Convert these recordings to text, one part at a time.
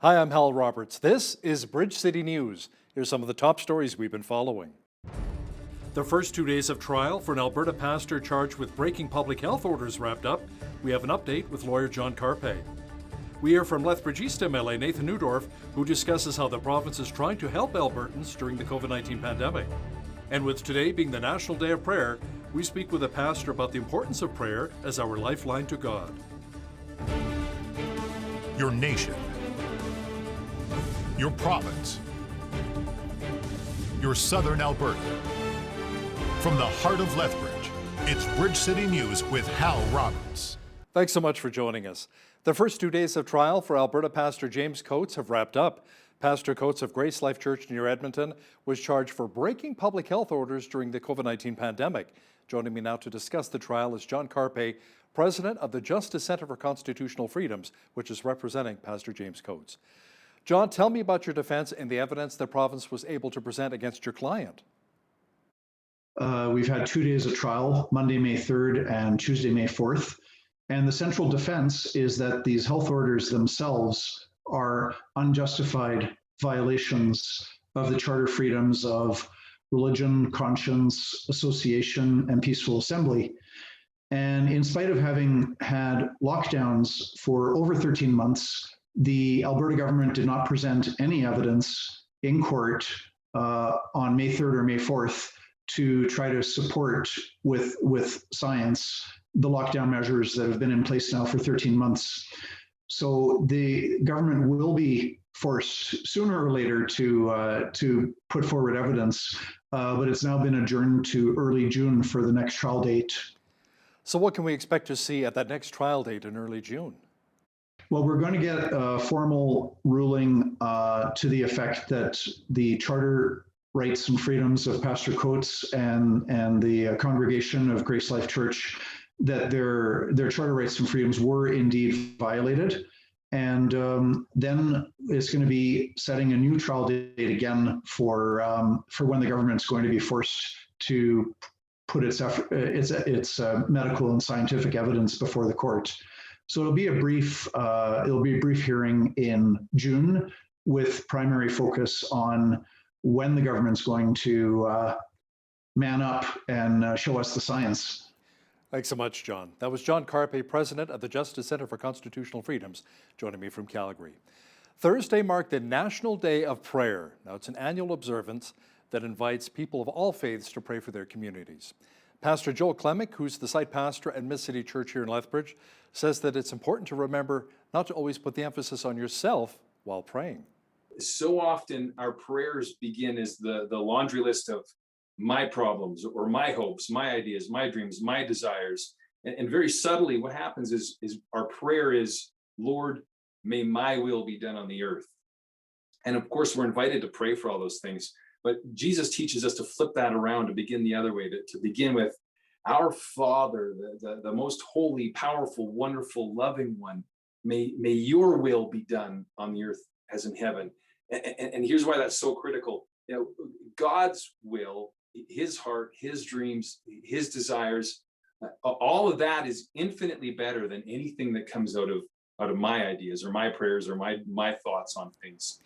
Hi, I'm Hal Roberts. This is Bridge City News. Here's some of the top stories we've been following. The first 2 days of trial for an Alberta pastor charged with breaking public health orders wrapped up. We have an update with lawyer John Carpe. We hear from Lethbridge East MLA Nathan Newdorf, who discusses how the province is trying to help Albertans during the COVID-19 pandemic. And with today being the National Day of Prayer, we speak with a pastor about the importance of prayer as our lifeline to God. Your nation, your province, your southern Alberta. From the heart of Lethbridge, it's Bridge City News with Hal Roberts. Thanks so much for joining us. The first 2 days of trial for Alberta Pastor James Coates have wrapped up. Pastor Coates of Grace Life Church near Edmonton was charged for breaking public health orders during the COVID-19 pandemic. Joining me now to discuss the trial is John Carpe, president of the Justice Centre for Constitutional Freedoms, which is representing Pastor James Coates. John, tell me about your defense and the evidence the province was able to present against your client. We've had 2 days of trial, Monday, May 3rd and Tuesday, May 4th. And the central defense is that these health orders themselves are unjustified violations of the charter freedoms of religion, conscience, association, and peaceful assembly. And in spite of having had lockdowns for over 13 months, the Alberta government did not present any evidence in court on May 3rd or May 4th to try to support with science the lockdown measures that have been in place now for 13 months. So the government will be forced sooner or later to put forward evidence, but it's now been adjourned to early June for the next trial date. So what can we expect to see at that next trial date in early June? Well, we're going to get a formal ruling to the effect that the charter rights and freedoms of Pastor Coates and the congregation of Grace Life Church, that their charter rights and freedoms were indeed violated. And then it's going to be setting a new trial date again for when the government's going to be forced to put its medical and scientific evidence before the court. So it'll be a brief hearing in June with primary focus on when the government's going to man up and show us the science. Thanks so much, John. That was John Carpe, president of the Justice Centre for Constitutional Freedoms, joining me from Calgary. Thursday marked the National Day of Prayer. Now, it's an annual observance that invites people of all faiths to pray for their communities. Pastor Joel Klemick, who's the site pastor at Miss City Church here in Lethbridge, says that it's important to remember not to always put the emphasis on yourself while praying. So often our prayers begin as the laundry list of my problems or my hopes, my ideas, my dreams, my desires. And very subtly what happens is our prayer is, Lord, may my will be done on the earth. And of course, we're invited to pray for all those things. But Jesus teaches us to flip that around, to begin the other way, to begin with, our Father, the most holy, powerful, wonderful, loving one, may your will be done on the earth as in heaven. And here's why that's so critical. You know, God's will, his heart, his dreams, his desires, all of that is infinitely better than anything that comes out of my ideas or my prayers or my thoughts on things.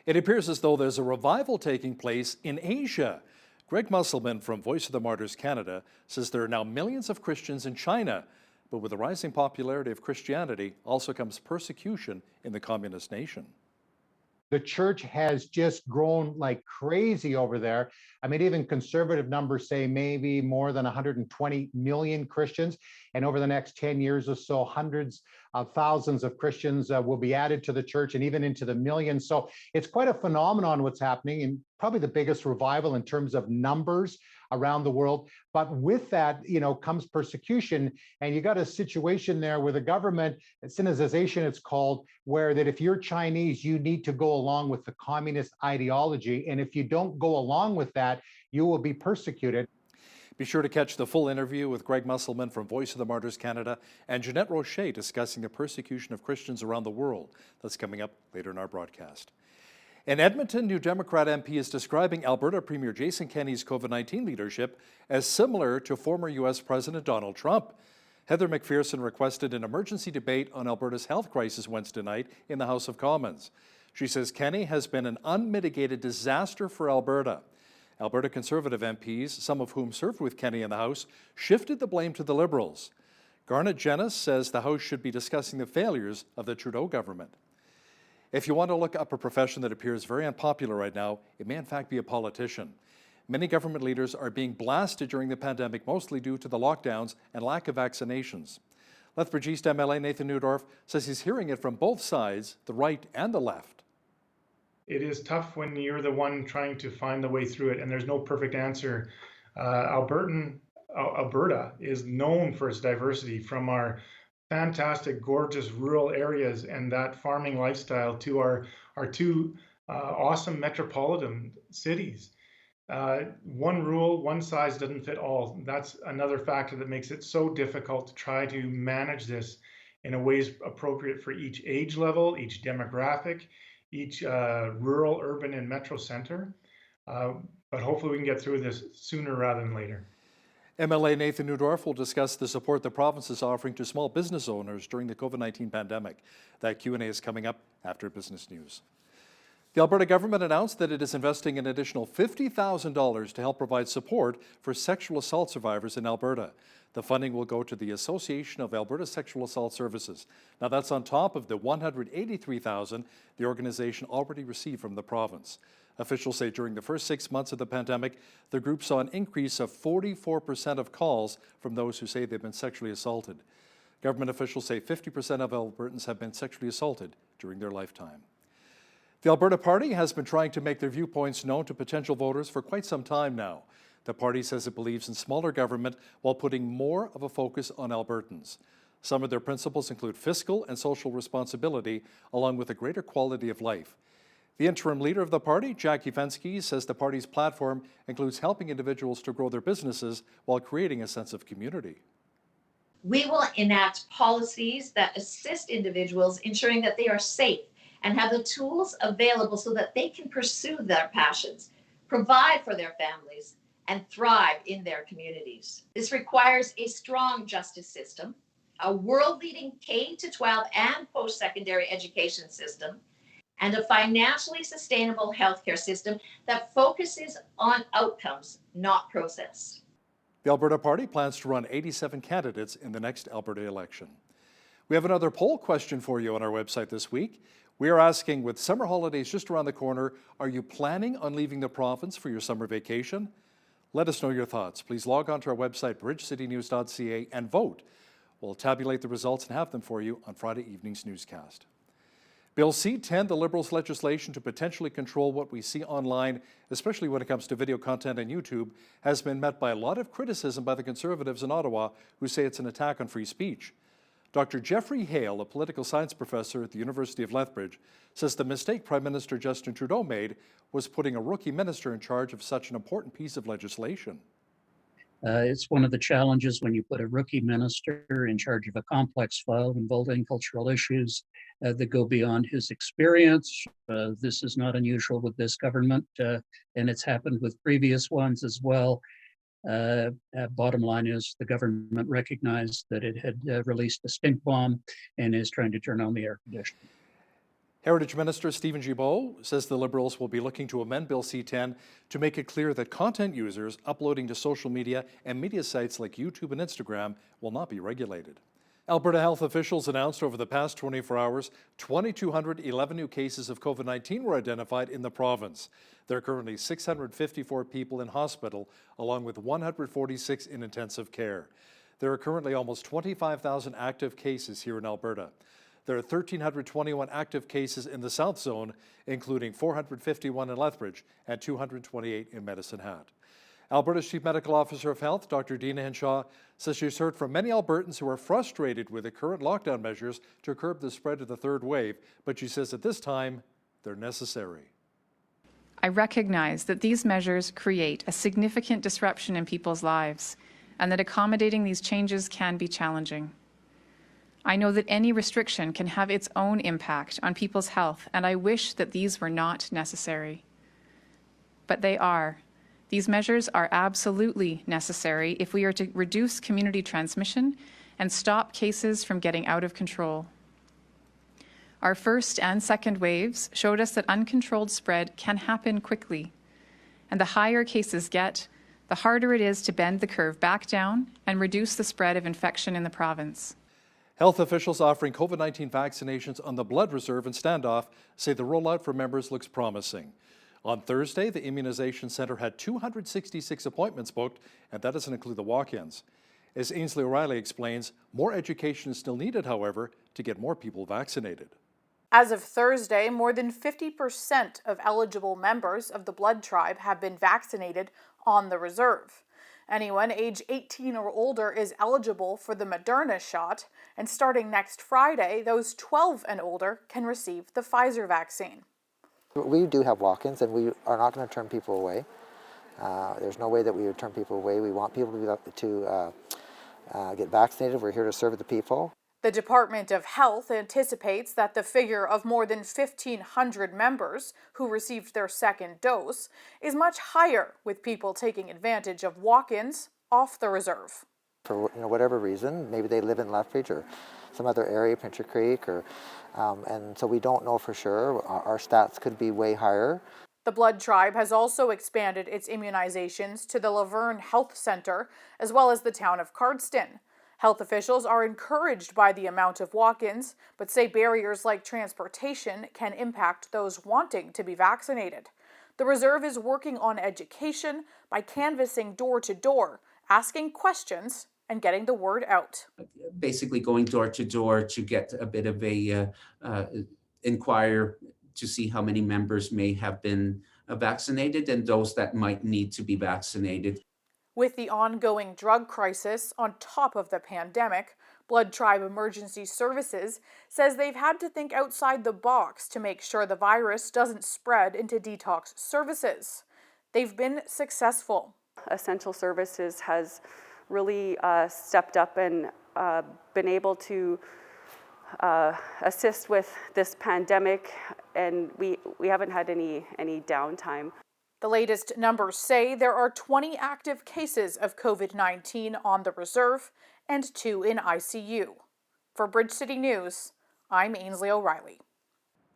It appears as though there's a revival taking place in Asia. Greg Musselman from Voice of the Martyrs Canada says there are now millions of Christians in China, but with the rising popularity of Christianity also comes persecution in the communist nation. The church has just grown like crazy over there. I mean, even conservative numbers say maybe more than 120 million Christians. And over the next 10 years or so, hundreds of thousands of Christians will be added to the church and even into the millions. So it's quite a phenomenon what's happening, and probably the biggest revival in terms of numbers around the world. But with that, comes persecution. And you got a situation there where the government, Sinization it's called, where that if you're Chinese, you need to go along with the communist ideology. And if you don't go along with that, you will be persecuted. Be sure to catch the full interview with Greg Musselman from Voice of the Martyrs Canada and Jeanette Rocher discussing the persecution of Christians around the world. That's coming up later in our broadcast. In Edmonton, New Democrat MP is describing Alberta Premier Jason Kenney's COVID-19 leadership as similar to former U.S. President Donald Trump. Heather McPherson requested an emergency debate on Alberta's health crisis Wednesday night in the House of Commons. She says Kenney has been an unmitigated disaster for Alberta. Alberta Conservative MPs, some of whom served with Kenney in the House, shifted the blame to the Liberals. Garnet Jennis says the House should be discussing the failures of the Trudeau government. If you want to look up a profession that appears very unpopular right now, it may in fact be a politician. Many government leaders are being blasted during the pandemic, mostly due to the lockdowns and lack of vaccinations. Lethbridge East MLA Nathan Neudorf says he's hearing it from both sides, the right and the left. It is tough when you're the one trying to find the way through it, and there's no perfect answer. Alberta is known for its diversity, from our fantastic, gorgeous rural areas and that farming lifestyle to our two awesome metropolitan cities. One rule, one size doesn't fit all. That's another factor that makes it so difficult to try to manage this in a ways appropriate for each age level, each demographic, each rural, urban, and metro center. But hopefully we can get through this sooner rather than later. MLA Nathan Neudorf will discuss the support the province is offering to small business owners during the COVID-19 pandemic. That Q&A is coming up after Business News. The Alberta government announced that it is investing an additional $50,000 to help provide support for sexual assault survivors in Alberta. The funding will go to the Association of Alberta Sexual Assault Services. Now that's on top of the $183,000 the organization already received from the province. Officials say during the first 6 months of the pandemic, the group saw an increase of 44% of calls from those who say they've been sexually assaulted. Government officials say 50% of Albertans have been sexually assaulted during their lifetime. The Alberta Party has been trying to make their viewpoints known to potential voters for quite some time now. The party says it believes in smaller government while putting more of a focus on Albertans. Some of their principles include fiscal and social responsibility, along with a greater quality of life. The interim leader of the party, Jackie Fensky, says the party's platform includes helping individuals to grow their businesses while creating a sense of community. We will enact policies that assist individuals, ensuring that they are safe and have the tools available so that they can pursue their passions, provide for their families, and thrive in their communities. This requires a strong justice system, a world-leading K-12 and post-secondary education system, and a financially sustainable healthcare system that focuses on outcomes, not process. The Alberta Party plans to run 87 candidates in the next Alberta election. We have another poll question for you on our website this week. We are asking, with summer holidays just around the corner, are you planning on leaving the province for your summer vacation? Let us know your thoughts. Please log on to our website, bridgecitynews.ca, and vote. We'll tabulate the results and have them for you on Friday evening's newscast. Bill C-10, the Liberals' legislation to potentially control what we see online, especially when it comes to video content on YouTube, has been met by a lot of criticism by the Conservatives in Ottawa, who say it's an attack on free speech. Dr. Jeffrey Hale, a political science professor at the University of Lethbridge, says the mistake Prime Minister Justin Trudeau made was putting a rookie minister in charge of such an important piece of legislation. It's one of the challenges when you put a rookie minister in charge of a complex file involving cultural issues that go beyond his experience. This is not unusual with this government, and it's happened with previous ones as well. Bottom line is the government recognized that it had released a stink bomb and is trying to turn on the air conditioning. Heritage Minister Stephen Gibault says the Liberals will be looking to amend Bill C-10 to make it clear that content users uploading to social media and media sites like YouTube and Instagram will not be regulated. Alberta health officials announced over the past 24 hours, 2,211 new cases of COVID-19 were identified in the province. There are currently 654 people in hospital, along with 146 in intensive care. There are currently almost 25,000 active cases here in Alberta. There are 1,321 active cases in the South Zone, including 451 in Lethbridge and 228 in Medicine Hat. Alberta's Chief Medical Officer of Health, Dr. Dina Henshaw, says she's heard from many Albertans who are frustrated with the current lockdown measures to curb the spread of the third wave, but she says at this time, they're necessary. I recognize that these measures create a significant disruption in people's lives and that accommodating these changes can be challenging. I know that any restriction can have its own impact on people's health, and I wish that these were not necessary. But they are. These measures are absolutely necessary if we are to reduce community transmission and stop cases from getting out of control. Our first and second waves showed us that uncontrolled spread can happen quickly, and the higher cases get, the harder it is to bend the curve back down and reduce the spread of infection in the province. Health officials offering COVID-19 vaccinations on the blood reserve and standoff say the rollout for members looks promising. On Thursday, the Immunization Centre had 266 appointments booked, and that doesn't include the walk-ins. As Ainsley O'Reilly explains, more education is still needed, however, to get more people vaccinated. As of Thursday, more than 50% of eligible members of the blood tribe have been vaccinated on the reserve. Anyone age 18 or older is eligible for the Moderna shot, and starting next Friday, those 12 and older can receive the Pfizer vaccine. We do have walk-ins, and we are not going to turn people away. There's no way that we would turn people away. We want people to get vaccinated. We're here to serve the people. The Department of Health anticipates that the figure of more than 1,500 members who received their second dose is much higher, with people taking advantage of walk-ins off the reserve. For whatever reason, maybe they live in Lethbridge or some other area, Pincher Creek, and so we don't know for sure. Our stats could be way higher. The blood tribe has also expanded its immunizations to the Laverne Health Centre as well as the town of Cardston. Health officials are encouraged by the amount of walk-ins, but say barriers like transportation can impact those wanting to be vaccinated. The reserve is working on education by canvassing door to door, asking questions, and getting the word out. Basically going door to door to get a bit of a inquire to see how many members may have been vaccinated and those that might need to be vaccinated. With the ongoing drug crisis on top of the pandemic, Blood Tribe Emergency Services says they've had to think outside the box to make sure the virus doesn't spread into detox services. They've been successful. Essential Services has really stepped up and been able to assist with this pandemic, and we haven't had any downtime. The latest numbers say there are 20 active cases of COVID-19 on the reserve and 2 in ICU. For Bridge City News, I'm Ainsley O'Reilly.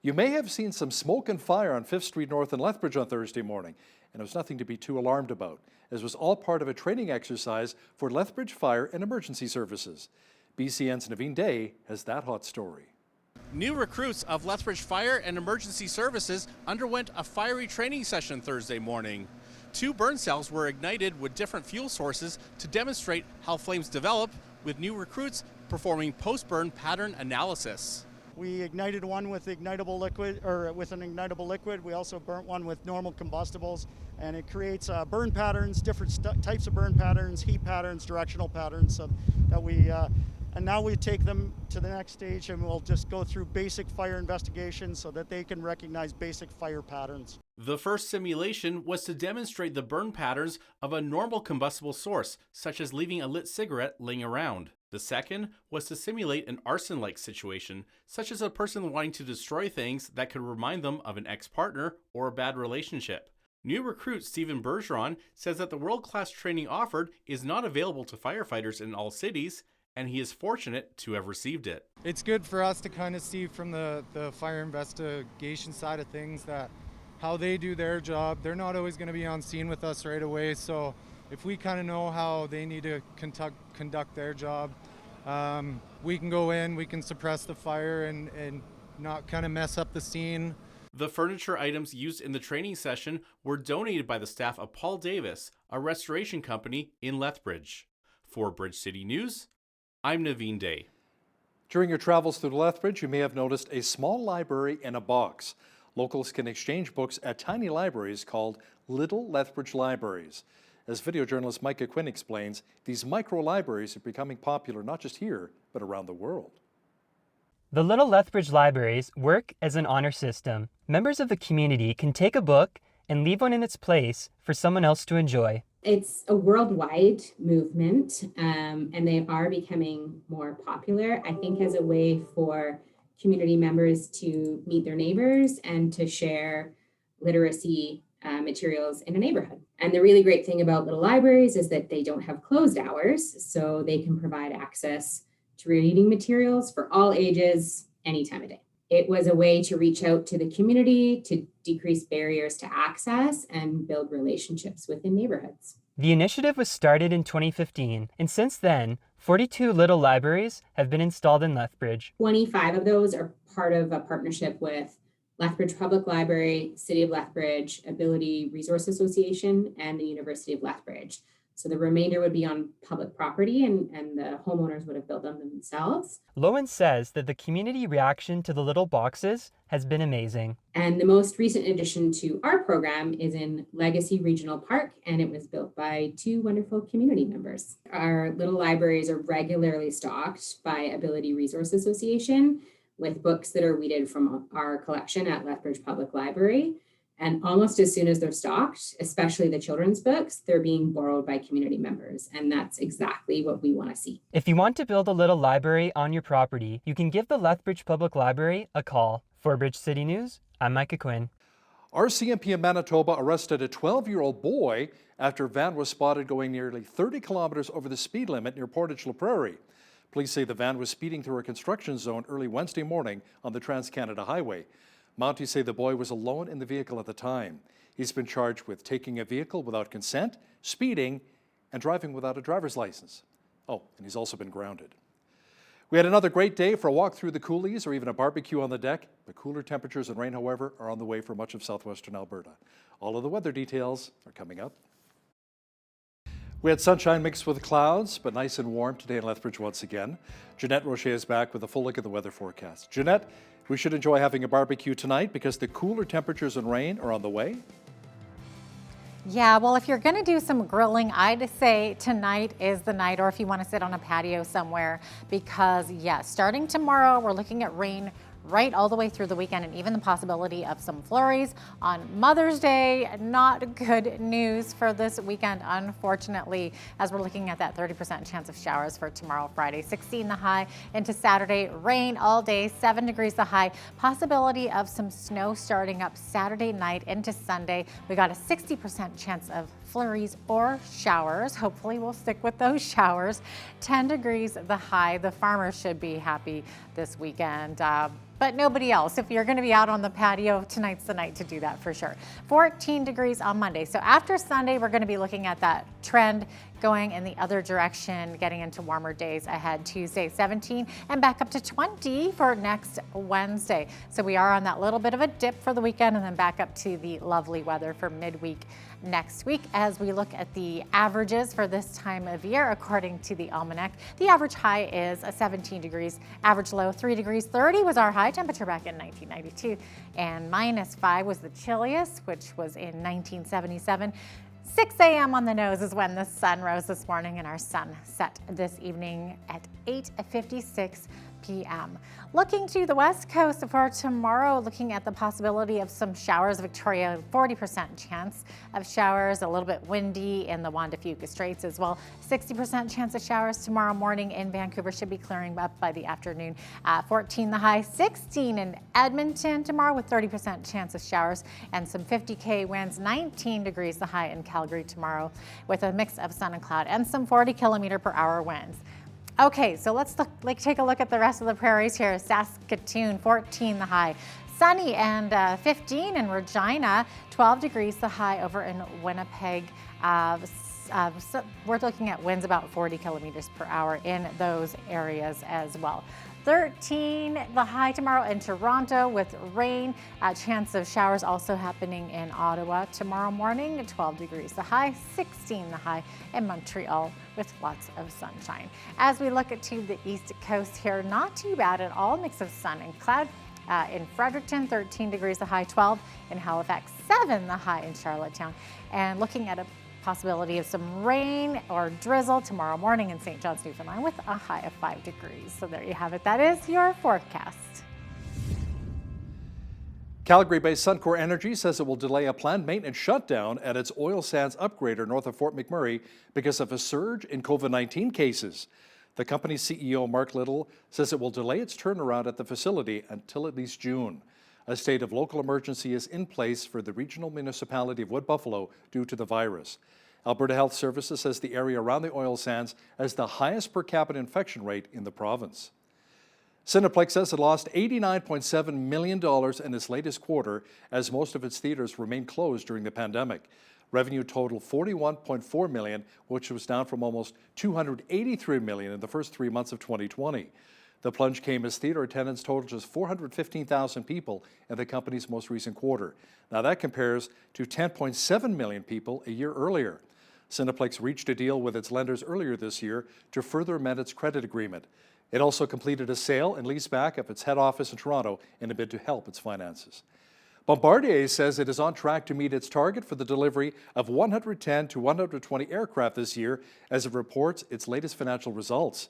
You may have seen some smoke and fire on 5th Street North in Lethbridge on Thursday morning, and it was nothing to be too alarmed about, as it was all part of a training exercise for Lethbridge Fire and Emergency Services. BCN's Naveen Day has that hot story. New recruits of Lethbridge Fire and Emergency Services underwent a fiery training session Thursday morning. 2 burn cells were ignited with different fuel sources to demonstrate how flames develop, with new recruits performing post-burn pattern analysis. We ignited one with ignitable liquid, or with an ignitable liquid. We also burnt one with normal combustibles, and it creates burn patterns, different types of burn patterns, heat patterns, directional patterns, so that we. And now we take them to the next stage, and we'll just go through basic fire investigations so that they can recognize basic fire patterns. The first simulation was to demonstrate the burn patterns of a normal combustible source, such as leaving a lit cigarette laying around. The second was to simulate an arson-like situation, such as a person wanting to destroy things that could remind them of an ex-partner or a bad relationship. New recruit Stephen Bergeron says that the world-class training offered is not available to firefighters in all cities, and he is fortunate to have received it. It's good for us to kind of see from the fire investigation side of things that how they do their job. They're not always going to be on scene with us right away, so if we kind of know how they need to conduct their job, we can go in, we can suppress the fire and not kind of mess up the scene. The furniture items used in the training session were donated by the staff of Paul Davis, a restoration company in Lethbridge. For Bridge City News, I'm Naveen Day. During your travels through Lethbridge, you may have noticed a small library in a box. Locals can exchange books at tiny libraries called Little Lethbridge Libraries. As video journalist Micah Quinn explains, these micro-libraries are becoming popular not just here, but around the world. The Little Lethbridge Libraries work as an honor system. Members of the community can take a book and leave one in its place for someone else to enjoy. It's a worldwide movement, and they are becoming more popular, I think, as a way for community members to meet their neighbors and to share literacy materials in a neighborhood. And the really great thing about little libraries is that they don't have closed hours, so they can provide access reading materials for all ages, any time of day. It was a way to reach out to the community, to decrease barriers to access and build relationships within neighborhoods. The initiative was started in 2015, and since then, 42 little libraries have been installed in Lethbridge. 25 of those are part of a partnership with Lethbridge Public Library, City of Lethbridge, Ability Resource Association, and the University of Lethbridge. So the remainder would be on public property and the homeowners would have built them themselves. Lowen says that the community reaction to the little boxes has been amazing. And the most recent addition to our program is in Legacy Regional Park, and it was built by 2 wonderful community members. Our little libraries are regularly stocked by Ability Resource Association with books that are weeded from our collection at Lethbridge Public Library. And almost as soon as they're stocked, especially the children's books, they're being borrowed by community members. And that's exactly what we want to see. If you want to build a little library on your property, you can give the Lethbridge Public Library a call. For Bridge City News, I'm Micah Quinn. RCMP in Manitoba arrested a 12-year-old boy after a van was spotted going nearly 30 kilometers over the speed limit near Portage La Prairie. Police say the van was speeding through a construction zone early Wednesday morning on the Trans-Canada Highway. Mounties say the boy was alone in the vehicle at the time. He's been charged with taking a vehicle without consent, speeding, and driving without a driver's license. Oh, and he's also been grounded. We had another great day for a walk through the coulees or even a barbecue on the deck. The cooler temperatures and rain, however, are on the way for much of southwestern Alberta. All of the weather details are coming up. We had sunshine mixed with clouds, but nice and warm today in Lethbridge once again. Jeanette Rocher is back with a full look at the weather forecast. Jeanette, we should enjoy having a barbecue tonight because the cooler temperatures and rain are on the way. Yeah, well, if you're going to do some grilling, I'd say tonight is the night, or if you want to sit on a patio somewhere, because yeah, starting tomorrow, we're looking at rain right all the way through the weekend, and even the possibility of some flurries on Mother's Day. Not good news for this weekend, unfortunately, as we're looking at that 30% chance of showers for tomorrow, Friday. 16 the high into Saturday, rain all day, 7 degrees the high. Possibility of some snow starting up Saturday night into Sunday. We got a 60% chance of flurries or showers. Hopefully we'll stick with those showers. 10 degrees the high. The farmers should be happy this weekend. But nobody else. If you're going to be out on the patio, tonight's the night to do that for sure. 14 degrees on Monday. So after Sunday, we're going to be looking at that trend going in the other direction, getting into warmer days ahead. Tuesday, 17, and back up to 20 for next Wednesday. So we are on that little bit of a dip for the weekend, and then back up to the lovely weather for midweek next week. As we look at the averages for this time of year, according to the almanac, the average high is 17 degrees, average low 3 degrees. 30 was our high temperature back in 1992, and -5 was the chilliest, which was in 1977. 6 a.m. on the nose is when the sun rose this morning, and our sun set this evening at 8:56 p.m. Looking to the west coast for tomorrow, looking at the possibility of some showers. Victoria, 40% chance of showers, a little bit windy in the Juan de Fuca Straits as well. 60% chance of showers tomorrow morning in Vancouver, should be clearing up by the afternoon. 14 the high, 16 in Edmonton tomorrow with 30% chance of showers and some 50K winds. 19 degrees the high in Calgary tomorrow with a mix of sun and cloud and some 40-kilometer-per-hour winds. Okay, so let's take a look at the rest of the prairies here. Saskatoon, 14 the high. Sunny and 15 in Regina, 12 degrees the high over in Winnipeg. So we're looking at winds about 40 kilometers per hour in those areas as well. 13 the high tomorrow in Toronto with rain. A chance of showers also happening in Ottawa tomorrow morning. 12 degrees the high, 16 the high in Montreal with lots of sunshine. As we look to the east coast here, not too bad at all. Mix of sun and cloud. In Fredericton, 13 degrees the high, 12 in Halifax, 7 the high in Charlottetown. And looking at a possibility of some rain or drizzle tomorrow morning in St. John's, Newfoundland with a high of 5 degrees. So there you have it. That is your forecast. Calgary-based Suncor Energy says it will delay a planned maintenance shutdown at its oil sands upgrader north of Fort McMurray because of a surge in COVID-19 cases. The company's CEO, Mark Little, says it will delay its turnaround at the facility until at least June. A state of local emergency is in place for the regional municipality of Wood Buffalo due to the virus. Alberta Health Services says the area around the oil sands has the highest per capita infection rate in the province. Cineplex says it lost $89.7 million in its latest quarter as most of its theaters remained closed during the pandemic. Revenue totaled $41.4 million, which was down from almost $283 million in the first 3 months of 2020. The plunge came as theater attendance totaled just 415,000 people in the company's most recent quarter. Now that compares to 10.7 million people a year earlier. Cineplex reached a deal with its lenders earlier this year to further amend its credit agreement. It also completed a sale and leaseback of its head office in Toronto in a bid to help its finances. Bombardier says it is on track to meet its target for the delivery of 110 to 120 aircraft this year as it reports its latest financial results.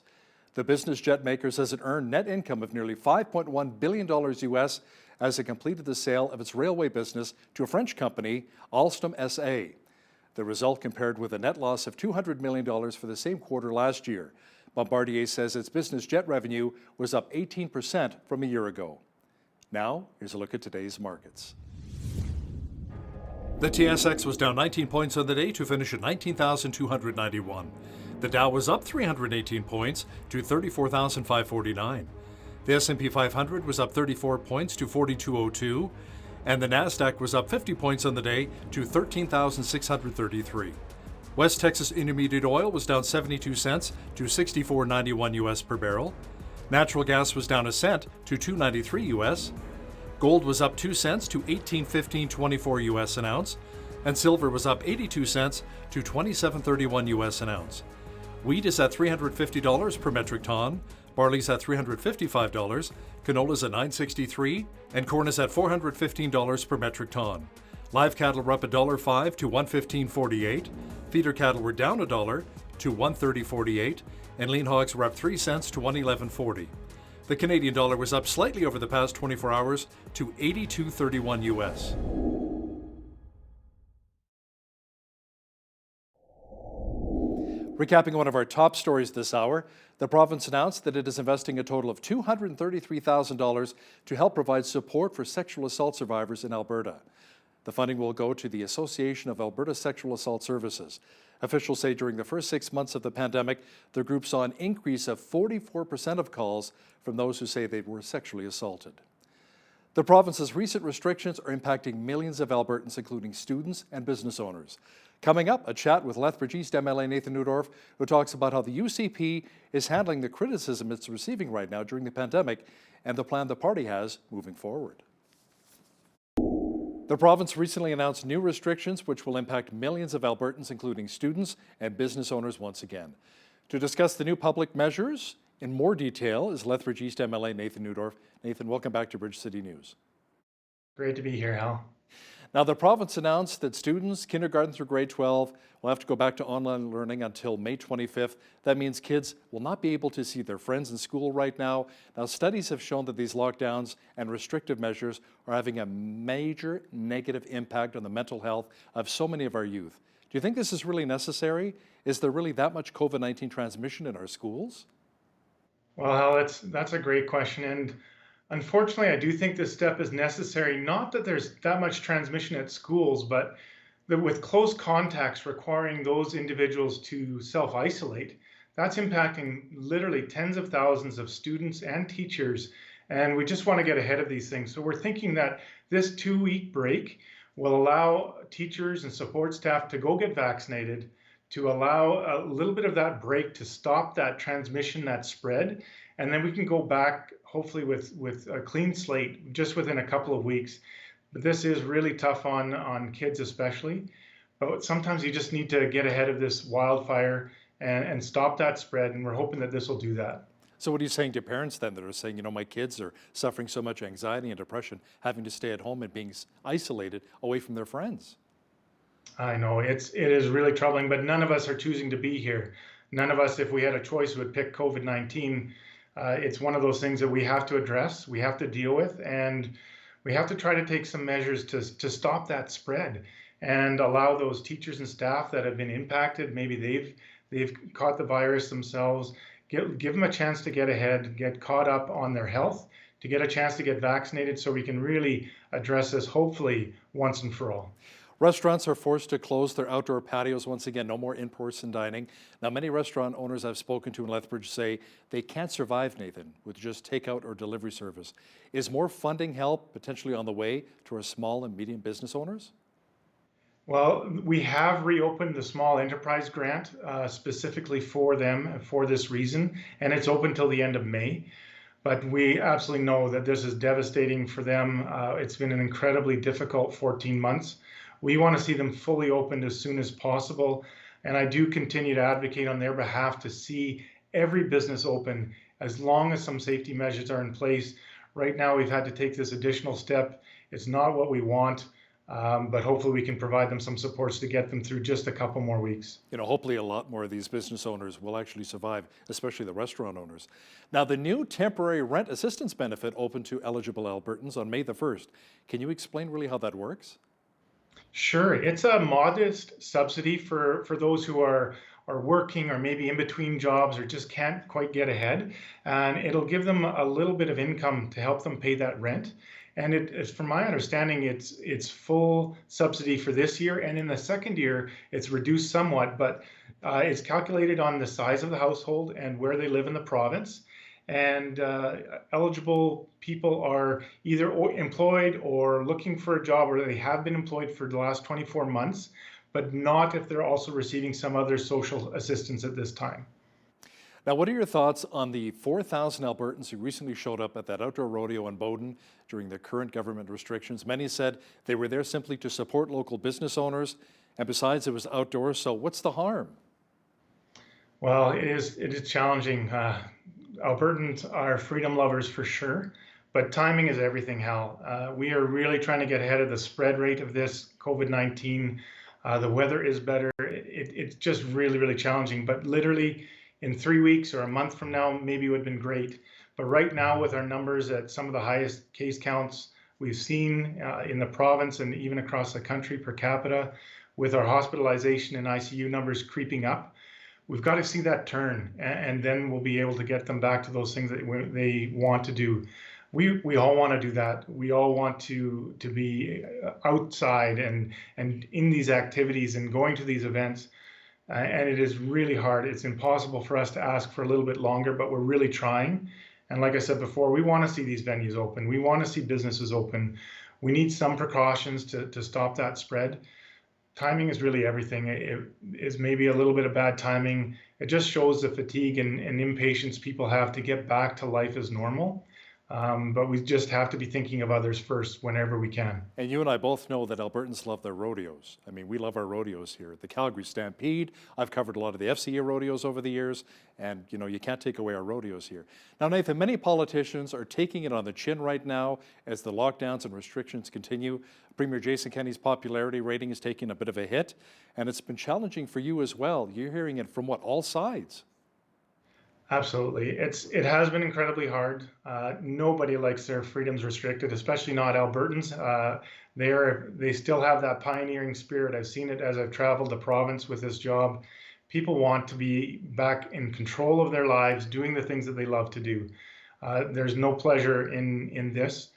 The business jet maker says it earned net income of nearly $5.1 billion US as it completed the sale of its railway business to a French company, Alstom SA. The result compared with a net loss of $200 million for the same quarter last year. Bombardier says its business jet revenue was up 18% from a year ago. Now, here's a look at today's markets. The TSX was down 19 points on the day to finish at 19,291. The Dow was up 318 points to 34,549. The S&P 500 was up 34 points to 4202, and the Nasdaq was up 50 points on the day to 13,633. West Texas Intermediate Oil was down 72 cents to 64.91 US per barrel. Natural gas was down a cent to 2.93 US. Gold was up 2 cents to 18.1524 US an ounce, and silver was up 82 cents to 27.31 US an ounce. Wheat is at $350 per metric ton, barley's at $355, canola's at $9.63, and corn is at $415 per metric ton. Live cattle were up $1.05 to $115.48. Feeder cattle were down $1 to $130.48, and lean hogs were up 3 cents to $111.40. The Canadian dollar was up slightly over the past 24 hours to 82.31 US. Recapping one of our top stories this hour, the province announced that it is investing a total of $233,000 to help provide support for sexual assault survivors in Alberta. The funding will go to the Association of Alberta Sexual Assault Services. Officials say during the first 6 months of the pandemic, the group saw an increase of 44% of calls from those who say they were sexually assaulted. The province's recent restrictions are impacting millions of Albertans, including students and business owners. Coming up, a chat with Lethbridge East MLA Nathan Neudorf, who talks about how the UCP is handling the criticism it's receiving right now during the pandemic and the plan the party has moving forward. The province recently announced new restrictions which will impact millions of Albertans, including students and business owners once again. To discuss the new public measures in more detail is Lethbridge East MLA Nathan Neudorf. Nathan, welcome back to Bridge City News. Great to be here, Hal. Now, the province announced that students, kindergarten through grade 12, will have to go back to online learning until May 25th. That means kids will not be able to see their friends in school right now. Now, studies have shown that these lockdowns and restrictive measures are having a major negative impact on the mental health of so many of our youth. Do you think this is really necessary? Is there really that much COVID-19 transmission in our schools? Well, Hal, that's a great question. And unfortunately, I do think this step is necessary. Not that there's that much transmission at schools, but that with close contacts requiring those individuals to self-isolate, that's impacting literally tens of thousands of students and teachers. And we just want to get ahead of these things. So we're thinking that this 2-week break will allow teachers and support staff to go get vaccinated, to allow a little bit of that break to stop that transmission, that spread. And then we can go back hopefully with a clean slate just within a couple of weeks. But this is really tough on kids especially. But sometimes you just need to get ahead of this wildfire and stop that spread. And we're hoping that this will do that. So what are you saying to parents then that are saying, you know, my kids are suffering so much anxiety and depression, having to stay at home and being isolated away from their friends? I know it is really troubling, but none of us are choosing to be here. None of us, if we had a choice, would pick COVID-19. It's one of those things that we have to address, we have to deal with, and we have to try to take some measures to stop that spread and allow those teachers and staff that have been impacted, maybe they've caught the virus themselves, give them a chance to get ahead, get caught up on their health, to get a chance to get vaccinated so we can really address this hopefully once and for all. Restaurants are forced to close their outdoor patios once again. No more in-person dining. Now, many restaurant owners I've spoken to in Lethbridge say they can't survive, Nathan, with just takeout or delivery service. Is more funding help potentially on the way to our small and medium business owners? Well, we have reopened the small enterprise grant specifically for them for this reason, and it's open till the end of May. But we absolutely know that this is devastating for them. It's been an incredibly difficult 14 months. We want to see them fully opened as soon as possible. And I do continue to advocate on their behalf to see every business open as long as some safety measures are in place. Right now, we've had to take this additional step. It's not what we want, but hopefully we can provide them some supports to get them through just a couple more weeks. You know, hopefully a lot more of these business owners will actually survive, especially the restaurant owners. Now, the new temporary rent assistance benefit opened to eligible Albertans on May the 1st. Can you explain really how that works? Sure, it's a modest subsidy for those who are working or maybe in between jobs or just can't quite get ahead, and it'll give them a little bit of income to help them pay that rent. And from my understanding, it's full subsidy for this year, and in the second year, it's reduced somewhat, but it's calculated on the size of the household and where they live in the province. And eligible people are either employed or looking for a job, or they have been employed for the last 24 months, but not if they're also receiving some other social assistance at this time. Now, what are your thoughts on the 4,000 Albertans who recently showed up at that outdoor rodeo in Bowden during the current government restrictions? Many said they were there simply to support local business owners, and besides, it was outdoors, so what's the harm? Well, it is challenging. Albertans are freedom lovers for sure, but timing is everything, Hal. We are really trying to get ahead of the spread rate of this COVID-19. The weather is better. It's just really, really challenging, but literally in 3 weeks or a month from now, maybe it would have been great. But right now, with our numbers at some of the highest case counts we've seen in the province and even across the country per capita, with our hospitalization and ICU numbers creeping up, we've got to see that turn, and then we'll be able to get them back to those things that they want to do. We all want to do that. We all want to be outside and in these activities and going to these events. And it is really hard. It's impossible for us to ask for a little bit longer, but we're really trying. And like I said before, we want to see these venues open. We want to see businesses open. We need some precautions to stop that spread. Timing is really everything. It is maybe a little bit of bad timing. It just shows the fatigue and impatience people have to get back to life as normal. But we just have to be thinking of others first whenever we can. And you and I both know that Albertans love their rodeos. I mean, we love our rodeos here. The Calgary Stampede, I've covered a lot of the FCA rodeos over the years, and you know, you can't take away our rodeos here. Now, Nathan, many politicians are taking it on the chin right now as the lockdowns and restrictions continue. Premier Jason Kenney's popularity rating is taking a bit of a hit, and it's been challenging for you as well. You're hearing it from what, all sides? Absolutely. It has been incredibly hard. Nobody likes their freedoms restricted, especially not Albertans. They still have that pioneering spirit. I've seen it as I've traveled the province with this job. People want to be back in control of their lives, doing the things that they love to do. There's no pleasure in this,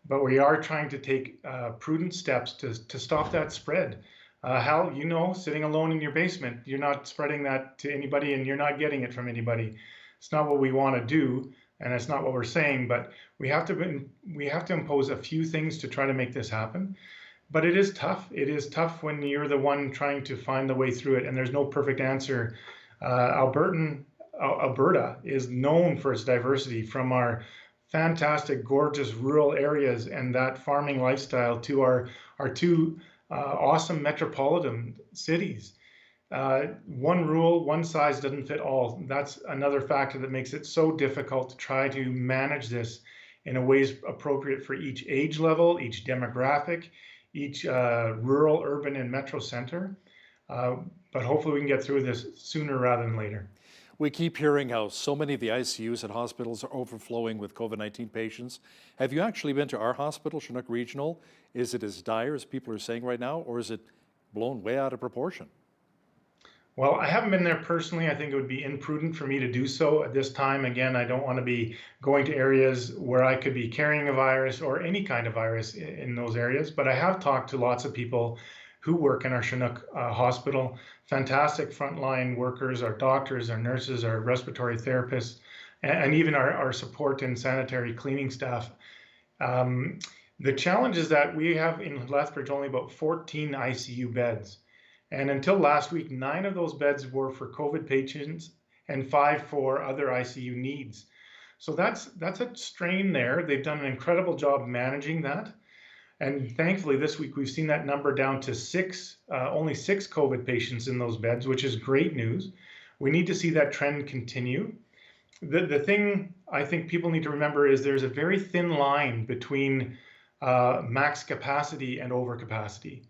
but we are trying to take prudent steps to stop that spread. Hal, you know, sitting alone in your basement, you're not spreading that to anybody and you're not getting it from anybody. It's not what we want to do, and it's not what we're saying, but we have to impose a few things to try to make this happen. But it is tough. It is tough when you're the one trying to find the way through it, and there's no perfect answer. Alberta is known for its diversity, from our fantastic, gorgeous rural areas and that farming lifestyle to our two awesome metropolitan cities. One rule, one size doesn't fit all. That's another factor that makes it so difficult to try to manage this in a way appropriate for each age level, each demographic, each rural, urban, and metro center. But hopefully we can get through this sooner rather than later. We keep hearing how so many of the ICUs at hospitals are overflowing with COVID-19 patients. Have you actually been to our hospital, Chinook Regional? Is it as dire as people are saying right now, or is it blown way out of proportion? Well, I haven't been there personally. I think it would be imprudent for me to do so at this time. Again, I don't want to be going to areas where I could be carrying a virus or any kind of virus in those areas. But I have talked to lots of people who work in our Chinook hospital. Fantastic frontline workers, our doctors, our nurses, our respiratory therapists, and even our support and sanitary cleaning staff. The challenge is that we have in Lethbridge only about 14 ICU beds. And until last week, 9 of those beds were for COVID patients and 5 for other ICU needs. So that's a strain there. They've done an incredible job managing that. And thankfully, this week, we've seen that number down to only 6 COVID patients in those beds, which is great news. We need to see that trend continue. The thing I think people need to remember is there's a very thin line between max capacity and overcapacity.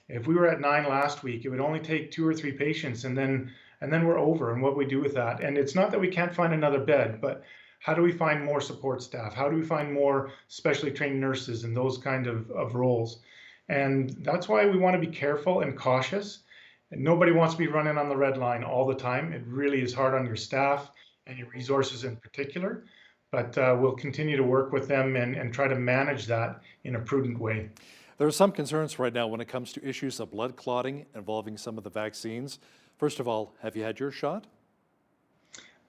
If we were at 9 last week, it would only take 2 or 3 patients, and then we're over. And what we do with that? And it's not that we can't find another bed, but how do we find more support staff? How do we find more specially trained nurses and those kind of roles? And that's why we want to be careful and cautious. And nobody wants to be running on the red line all the time. It really is hard on your staff and your resources in particular. But we'll continue to work with them and try to manage that in a prudent way. There are some concerns right now when it comes to issues of blood clotting involving some of the vaccines. First of all, have you had your shot?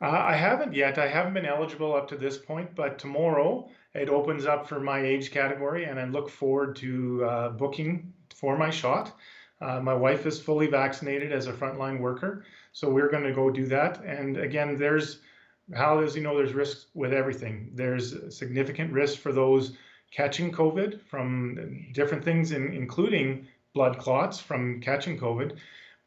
I haven't yet. I haven't been eligible up to this point, but tomorrow it opens up for my age category, and I look forward to booking for my shot. My wife is fully vaccinated as a frontline worker, so we're going to go do that. And again, there's risks with everything. There's significant risk for those catching COVID from different things, including blood clots from catching COVID.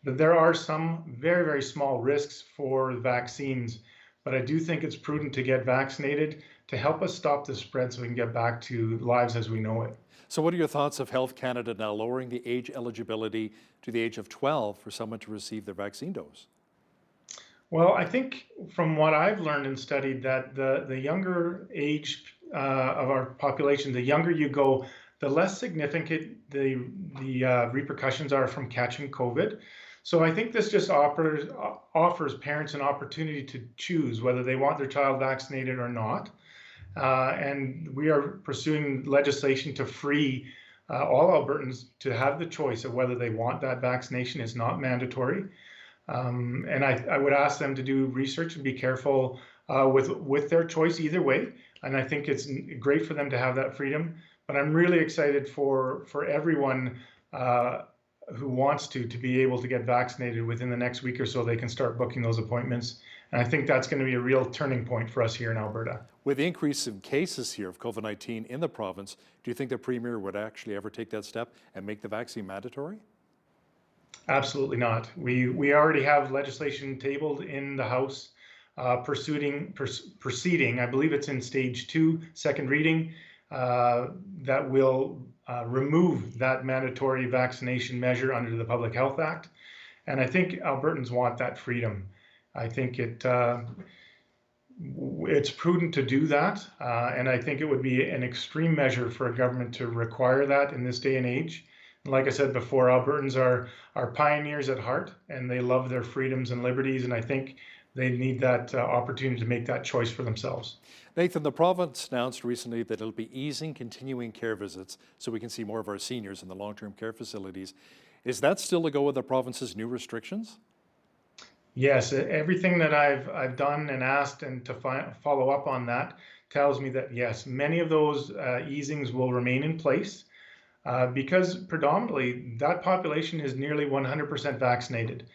But there are some very, very small risks for vaccines. But I do think it's prudent to get vaccinated to help us stop the spread so we can get back to lives as we know it. So what are your thoughts of Health Canada now lowering the age eligibility to the age of 12 for someone to receive their vaccine dose? Well, I think from what I've learned and studied that the younger age of our population, the younger you go, the less significant the repercussions are from catching COVID. So I think this just offers parents an opportunity to choose whether they want their child vaccinated or not. And we are pursuing legislation to free all Albertans to have the choice of whether they want that vaccination. It's not mandatory. And I would ask them to do research and be careful with their choice either way. And I think it's great for them to have that freedom. But I'm really excited for everyone who wants to be able to get vaccinated within the next week or so. They can start booking those appointments. And I think that's going to be a real turning point for us here in Alberta. With the increase in cases here of COVID-19 in the province, do you think the Premier would actually ever take that step and make the vaccine mandatory? Absolutely not. We already have legislation tabled in the House proceeding. I believe it's in stage 2, second reading, that will remove that mandatory vaccination measure under the Public Health Act. And I think Albertans want that freedom. I think it's prudent to do that. And I think it would be an extreme measure for a government to require that in this day and age. Like I said before, Albertans are pioneers at heart, and they love their freedoms and liberties, and I think they need that opportunity to make that choice for themselves. Nathan, the province announced recently that it'll be easing continuing care visits so we can see more of our seniors in the long-term care facilities. Is that still to go with the province's new restrictions? Yes, everything that I've done and asked and to follow up on that tells me that yes, many of those easings will remain in place. Because predominantly that population is nearly 100% vaccinated,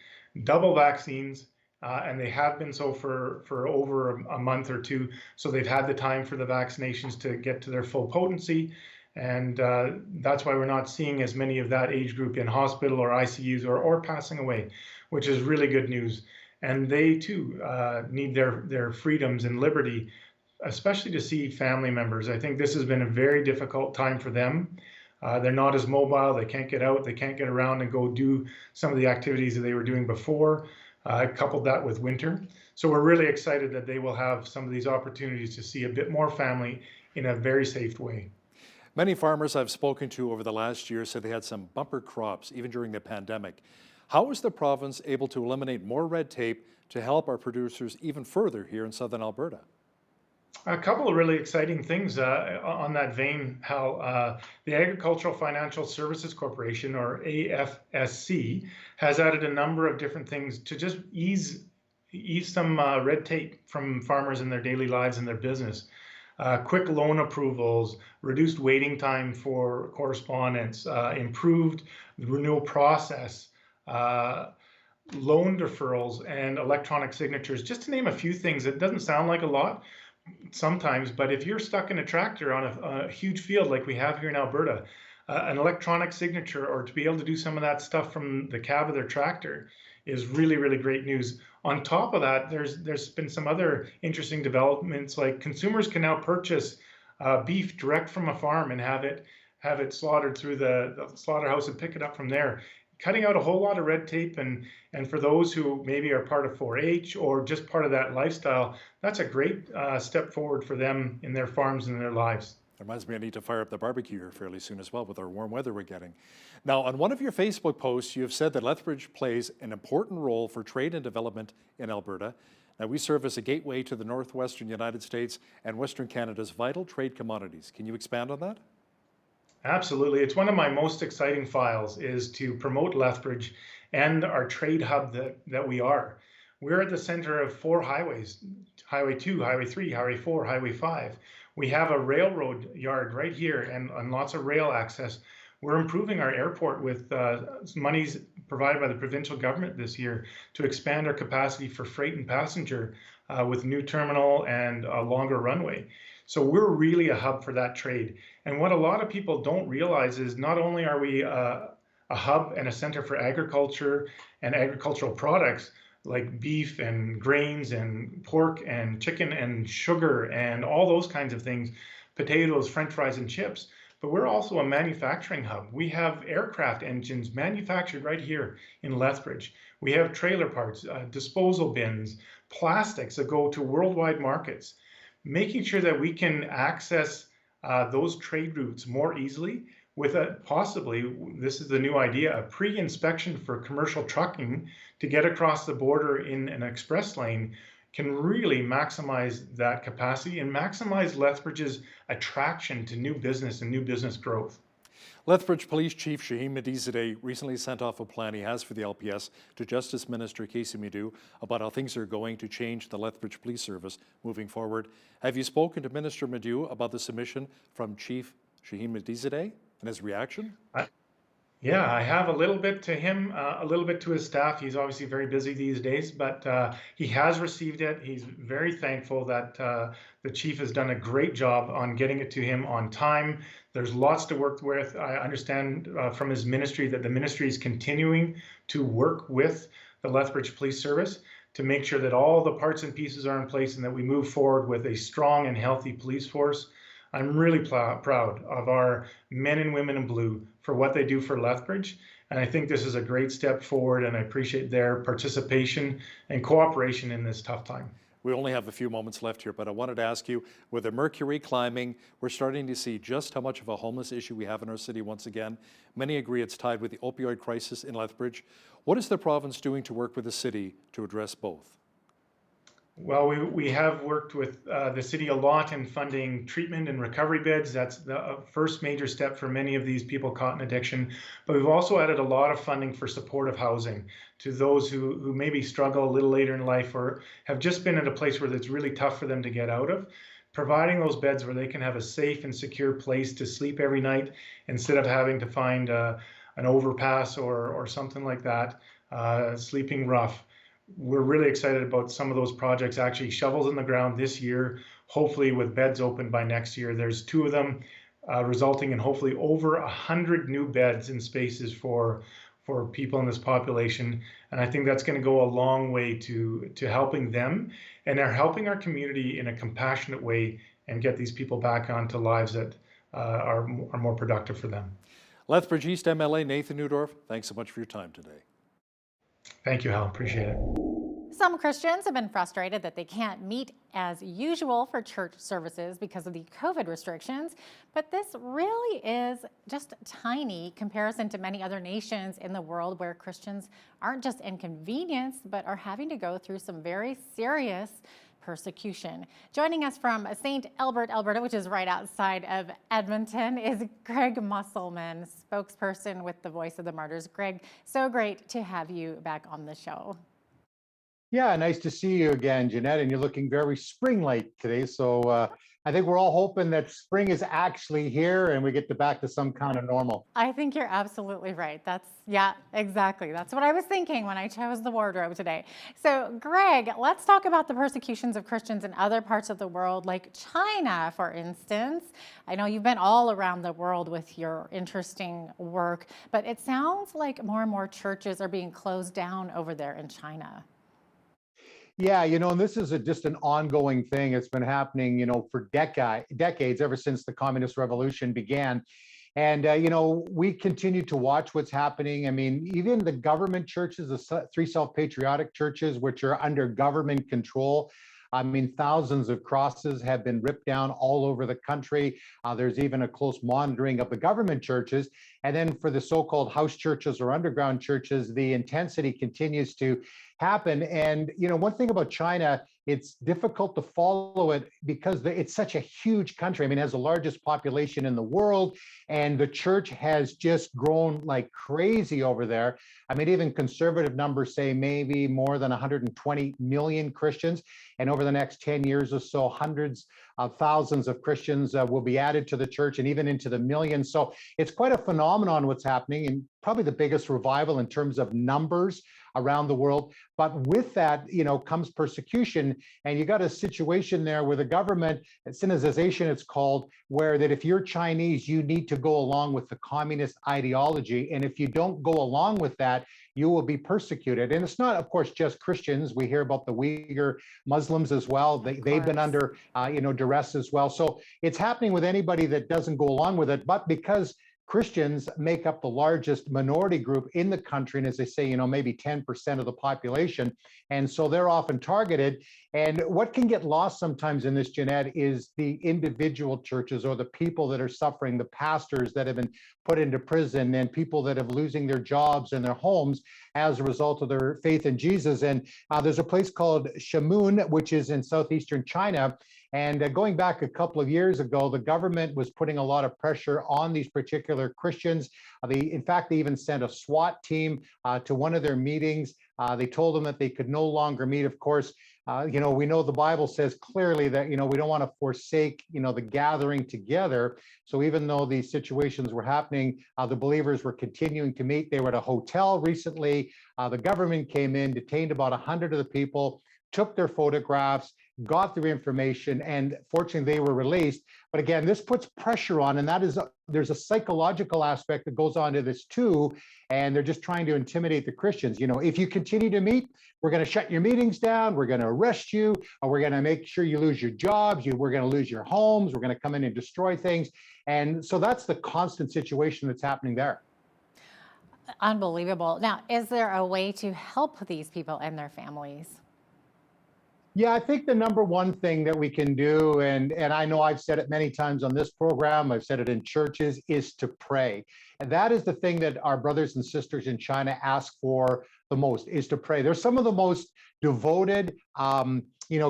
double vaccines, and they have been so for over a month or two. So they've had the time for the vaccinations to get to their full potency. And that's why we're not seeing as many of that age group in hospital or ICUs or passing away, which is really good news. And they too need their freedoms and liberty, especially to see family members. I think this has been a very difficult time for them. They're not as mobile, they can't get out, they can't get around and go do some of the activities that they were doing before, coupled that with winter. So we're really excited that they will have some of these opportunities to see a bit more family in a very safe way. Many farmers I've spoken to over the last year said they had some bumper crops, even during the pandemic. How was the province able to eliminate more red tape to help our producers even further here in southern Alberta? A couple of really exciting things on that vein, Hal. The Agricultural Financial Services Corporation, or AFSC, has added a number of different things to just ease some red tape from farmers in their daily lives and their business. Quick loan approvals, reduced waiting time for correspondence, improved renewal process, loan deferrals, and electronic signatures, just to name a few things. It doesn't sound like a lot sometimes, but if you're stuck in a tractor on a huge field like we have here in Alberta, an electronic signature, or to be able to do some of that stuff from the cab of their tractor, is really, really great news. On top of that, there's been some other interesting developments, like consumers can now purchase beef direct from a farm and have it slaughtered through the slaughterhouse and pick it up from there, cutting out a whole lot of red tape. And for those who maybe are part of 4-H or just part of that lifestyle, that's a great step forward for them in their farms and their lives. Reminds me I need to fire up the barbecue here fairly soon as well with our warm weather we're getting. Now, on one of your Facebook posts, you have said that Lethbridge plays an important role for trade and development in Alberta. Now, we serve as a gateway to the northwestern United States and Western Canada's vital trade commodities. Can you expand on that? Absolutely. It's one of my most exciting files, is to promote Lethbridge and our trade hub that we are. We're at the center of 4 highways: Highway 2, Highway 3, Highway 4, Highway 5. We have a railroad yard right here and lots of rail access. We're improving our airport with monies provided by the provincial government this year to expand our capacity for freight and passenger with new terminal and a longer runway. So we're really a hub for that trade. And what a lot of people don't realize is not only are we a hub and a center for agriculture and agricultural products like beef and grains and pork and chicken and sugar and all those kinds of things, potatoes, French fries, and chips, but we're also a manufacturing hub. We have aircraft engines manufactured right here in Lethbridge. We have trailer parts, disposal bins, plastics that go to worldwide markets. Making sure that we can access those trade routes more easily with possibly, this is the new idea, a pre-inspection for commercial trucking to get across the border in an express lane, can really maximize that capacity and maximize Lethbridge's attraction to new business and new business growth. Lethbridge Police Chief Shaheen Medizadeh recently sent off a plan he has for the LPS to Justice Minister Casey Medu about how things are going to change the Lethbridge Police Service moving forward. Have you spoken to Minister Medu about the submission from Chief Shaheen Medizadeh and his reaction? Yeah, I have a little bit to him, a little bit to his staff. He's obviously very busy these days, but he has received it. He's very thankful that the chief has done a great job on getting it to him on time. There's lots to work with. I understand from his ministry that the ministry is continuing to work with the Lethbridge Police Service to make sure that all the parts and pieces are in place and that we move forward with a strong and healthy police force. I'm really proud of our men and women in blue for what they do for Lethbridge. And I think this is a great step forward, and I appreciate their participation and cooperation in this tough time. We only have a few moments left here, but I wanted to ask you, with the mercury climbing, we're starting to see just how much of a homeless issue we have in our city once again. Many agree it's tied with the opioid crisis in Lethbridge. What is the province doing to work with the city to address both? Well, we have worked with the city a lot in funding treatment and recovery beds. That's the first major step for many of these people caught in addiction. But we've also added a lot of funding for supportive housing to those who maybe struggle a little later in life or have just been at a place where it's really tough for them to get out of. Providing those beds where they can have a safe and secure place to sleep every night instead of having to find an overpass or something like that, sleeping rough. We're really excited about some of those projects, actually shovels in the ground this year, hopefully with beds open by next year. There's 2 of them resulting in hopefully over 100 new beds and spaces for people in this population. And I think that's going to go a long way to helping them, and they're helping our community in a compassionate way and get these people back onto lives that are more productive for them. Lethbridge East MLA Nathan Neudorf, thanks so much for your time today. Thank you, Hal. Appreciate it. Some Christians have been frustrated that they can't meet as usual for church services because of the COVID restrictions, but this really is just tiny comparison to many other nations in the world where Christians aren't just inconvenienced, but are having to go through some very serious persecution. Joining us from St. Albert, Alberta, which is right outside of Edmonton, is Greg Musselman, spokesperson with the Voice of the Martyrs. Greg, so great to have you back on the show. Yeah, nice to see you again, Jeanette, and you're looking very spring-like today. So I think we're all hoping that spring is actually here and we get back to some kind of normal. I think you're absolutely right. Yeah, exactly. That's what I was thinking when I chose the wardrobe today. So, Greg, let's talk about the persecutions of Christians in other parts of the world, like China, for instance. I know you've been all around the world with your interesting work, but it sounds like more and more churches are being closed down over there in China. Yeah, and this is just an ongoing thing. It's been happening, for decades, ever since the Communist Revolution began. And, we continue to watch what's happening. I mean, even the government churches, the three self-patriotic churches, which are under government control, I mean, thousands of crosses have been ripped down all over the country. There's even a close monitoring of the government churches. And then for the so-called house churches or underground churches, the intensity continues to happen. And, one thing about China, it's difficult to follow it because it's such a huge country. I mean, it has the largest population in the world, and the church has just grown like crazy over there. I mean, even conservative numbers say maybe more than 120 million Christians. And over the next 10 years or so, hundreds of thousands of Christians will be added to the church and even into the millions. So it's quite a phenomenon what's happening, and probably the biggest revival in terms of numbers around the world. But with that, comes persecution. And you got a situation there where the government, Sinization it's called, where that if you're Chinese, you need to go along with the communist ideology. And if you don't go along with that, you will be persecuted. And it's not, of course, just Christians. We hear about the Uyghur Muslims as well. They've been under, duress as well. So it's happening with anybody that doesn't go along with it. But because Christians make up the largest minority group in the country, and as they say, maybe 10% of the population, and so they're often targeted. And what can get lost sometimes in this, Jeanette, is the individual churches or the people that are suffering, the pastors that have been put into prison, and people that have losing their jobs and their homes as a result of their faith in Jesus. And there's a place called Shamun, which is in southeastern China. And going back a couple of years ago, the government was putting a lot of pressure on these particular Christians. In fact, they even sent a SWAT team to one of their meetings. They told them that they could no longer meet. Of course, we know the Bible says clearly that, we don't want to forsake, the gathering together. So even though these situations were happening, the believers were continuing to meet. They were at a hotel recently. The government came in, detained about 100 of the people, took their photographs, got their information, and fortunately they were released. But again, this puts pressure on, and there's a psychological aspect that goes on to this too. And they're just trying to intimidate the Christians. If you continue to meet, we're going to shut your meetings down, we're going to arrest you, or we're going to make sure you lose your jobs, we're going to lose your homes, we're going to come in and destroy things. And so that's the constant situation that's happening there. Unbelievable. Now, is there a way to help these people and their families? Yeah, I think the number one thing that we can do, and I know I've said it many times on this program, I've said it in churches, is to pray. And that is the thing that our brothers and sisters in China ask for the most, is to pray. They're some of the most devoted,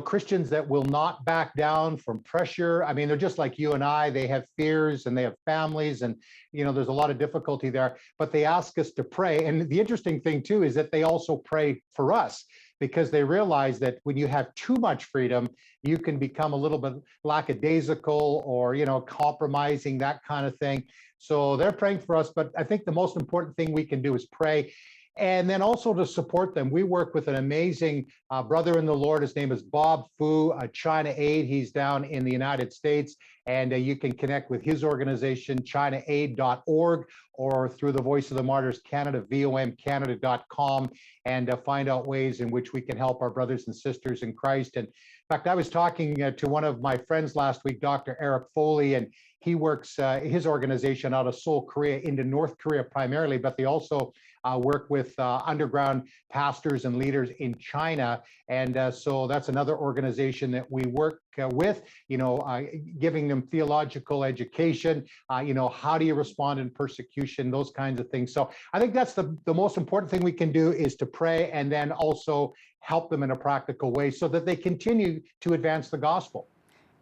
Christians that will not back down from pressure. I mean, they're just like you and I. They have fears and they have families, and there's a lot of difficulty there, but they ask us to pray. And the interesting thing too is that they also pray for us, because they realize that when you have too much freedom, you can become a little bit lackadaisical or, compromising, that kind of thing. So they're praying for us, but I think the most important thing we can do is pray. And then also to support them. We work with an amazing brother in the Lord. His name is Bob Fu, China Aid. He's down in the United States. And you can connect with his organization, ChinaAid.org, or through the Voice of the Martyrs Canada, VOMCanada.com, and find out ways in which we can help our brothers and sisters in Christ. And in fact, I was talking to one of my friends last week, Dr. Eric Foley, and he works his organization out of Seoul, Korea, into North Korea primarily, but they also work with underground pastors and leaders in China. And so that's another organization that we work with, giving them theological education, how do you respond in persecution, those kinds of things. So I think that's the most important thing we can do, is to pray and then also help them in a practical way so that they continue to advance the gospel.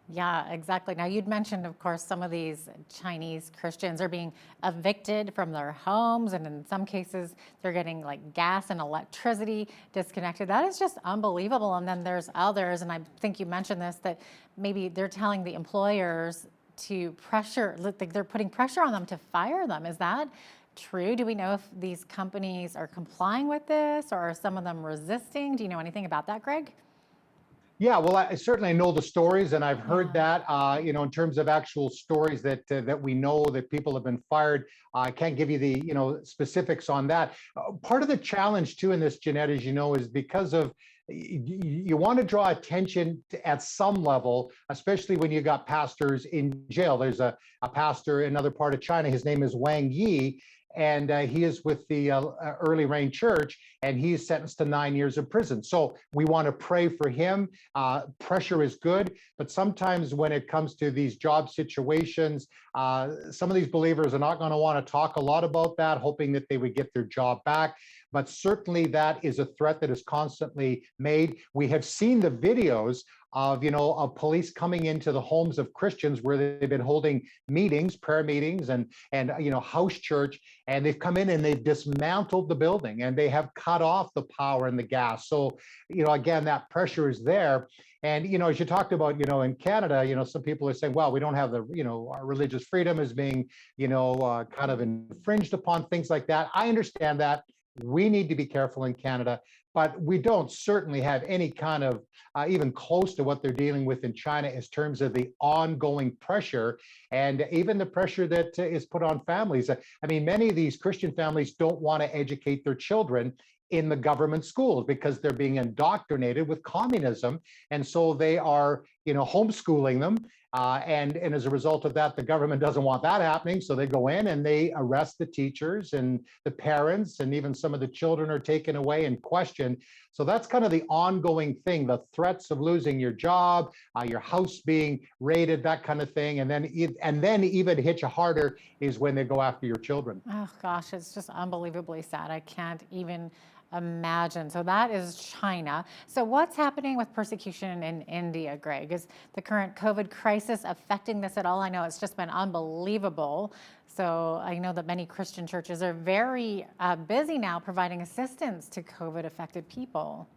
Yeah, exactly. Now, you'd mentioned, of course, some of these Chinese Christians are being evicted from their homes, and in some cases, they're getting like gas and electricity disconnected. That is just unbelievable. And then there's others, and I think you mentioned this, that maybe they're telling the employers to pressure, they're putting pressure on them to fire them. Is that true? Do we know if these companies are complying with this, or are some of them resisting? Do you know anything about that, Greg? Yeah, well, I certainly know the stories, and I've heard that, in terms of actual stories that that we know that people have been fired. I can't give you the, specifics on that. Part of the challenge too in this, Jeanette, as you know, is because of you want to draw attention at some level, especially when you got pastors in jail. There's a pastor in another part of China. His name is Wang Yi, and he is with the Early Rain Church, and he's sentenced to 9 years of prison. So we want to pray for him. Pressure is good, but sometimes when it comes to these job situations, some of these believers are not going to want to talk a lot about that, hoping that they would get their job back. But certainly that is a threat that is constantly made. We have seen the videos of, of police coming into the homes of Christians where they've been holding meetings, prayer meetings, and house church, and they've come in and they've dismantled the building and they have cut off the power and the gas. So, again, that pressure is there. And, as you talked about, in Canada, some people are saying, well, we don't have the, our religious freedom is being, kind of infringed upon, things like that. I understand that. We need to be careful in Canada, but we don't certainly have any kind of even close to what they're dealing with in China in terms of the ongoing pressure and even the pressure that is put on families. I mean, many of these Christian families don't want to educate their children in the government schools because they're being indoctrinated with communism. And so they are, homeschooling them. And as a result of that, the government doesn't want that happening. So they go in and they arrest the teachers and the parents, and even some of the children are taken away and questioned. So that's kind of the ongoing thing, the threats of losing your job, your house being raided, that kind of thing. And then even hit you harder is when they go after your children. Oh gosh, it's just unbelievably sad. I can't even imagine. So that is China. So what's happening with persecution in India, Greg? Is the current COVID crisis affecting this at all? I know it's just been unbelievable. So I know that many Christian churches are very busy now providing assistance to COVID affected people.